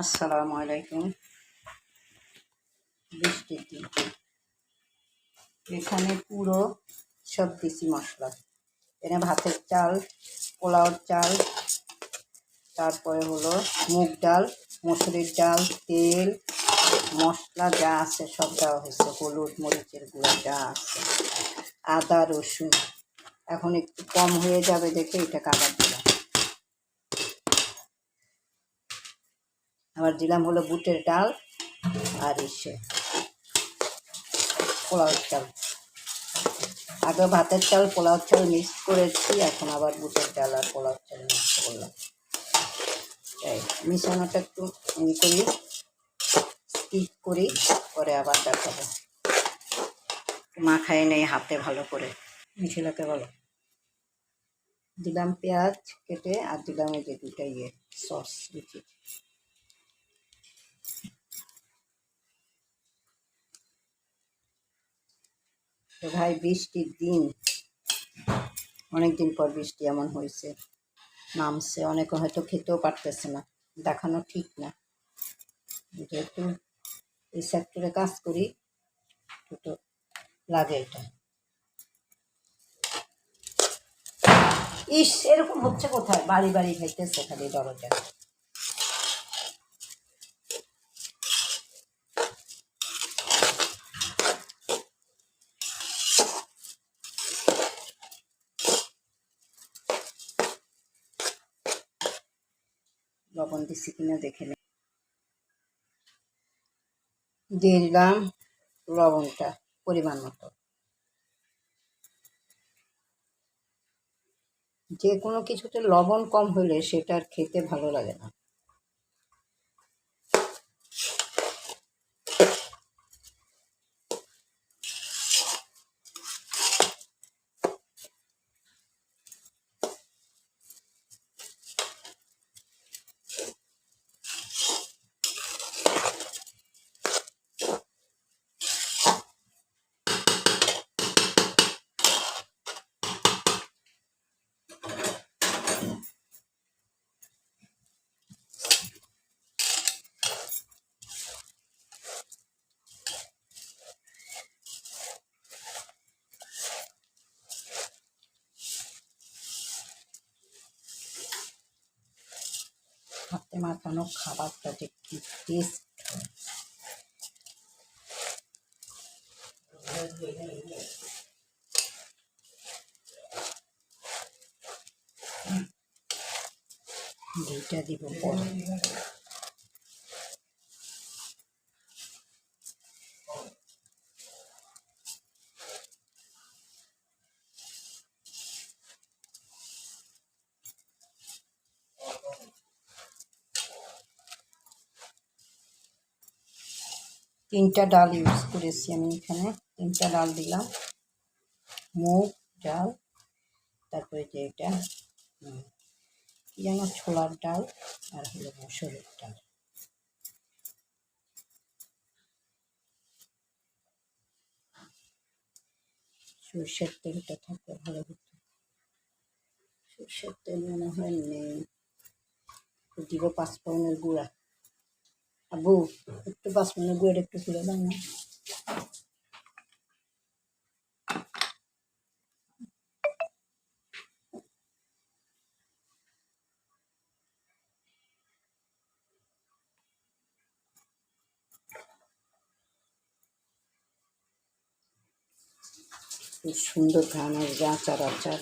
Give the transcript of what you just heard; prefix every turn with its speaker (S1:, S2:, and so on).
S1: আসসালামু আলাইকুম। বৃষ্টির দিন, এখানে পুরো সব দিছি মশলা। এখানে ভাতের চাল, পোলাওর চাল, তারপরে হলো মুগ ডাল, মসুরির ডাল, তেল, মশলা যা আছে সব দেওয়া হয়েছে, হলুদ মরিচের গুঁড়া যা আছে, আদা রসুন। এখন একটু কম হয়ে যাবে দেখে এটা কাবার দিলাম। আবার দিলাম হলো বুটের ডাল আর পোলাওর চাল। আগে ভাতের চাল পোলাও চাল মিক্স করেছি, এখন আবার বুটের ডাল আর পোলাও চাল মিক্স করলাম। তাই মিশানোটা একটু করি, স্টিক করি, পরে আবার দেখাবো। মাখায় নেই হাতে ভালো করে। মিশিলাকে বলো। দিলাম পেঁয়াজ কেটে, আর দিলাম এই যে দুটা সস দিচ্ছি। তো ভাই বৃষ্টির দিন, অনেকদিন পর বৃষ্টি এমন হয়েছে, নামছে। অনেকে হয়তো খেতেও পারতেছে না, দেখানো ঠিক না। যেহেতু এই সেক্টরে কাজ করি, তো লাগে এটা। ইস, এরকম হচ্ছে কোথায়? বাড়ি বাড়ি খাইতেছে খালি দরজা। লবণ দিচ্ছি কিনা দেখে নে। দিয়ে দিলাম লবণটা পরিমাণ মতো। যে কোনো কিছুতে লবণ কম হলে সেটা আর খেতে ভালো লাগে না। হাতে মাখানো খাবারটা যে কি টেস্ট এইটা দিব পরে। 3টা ডাল ইউজ করেছি আমি এখানে। 3টা ডাল দিলাম, মুগ ডাল, তারপরে যে এটা কি যেন ছোলার ডাল, আর হলো মসুরের ডাল। সরষের তেলটা থাকলে ভালো হতো, সরষের তেল মনে হয় নেই। দিব 5 ফোড়নের গুঁড়া। আবু, একটু 5 ফোড়নের গুঁড়াটা একটু তুলে দাও না। খুব সুন্দর ঘ্রাণ আসবে, আচার আচার।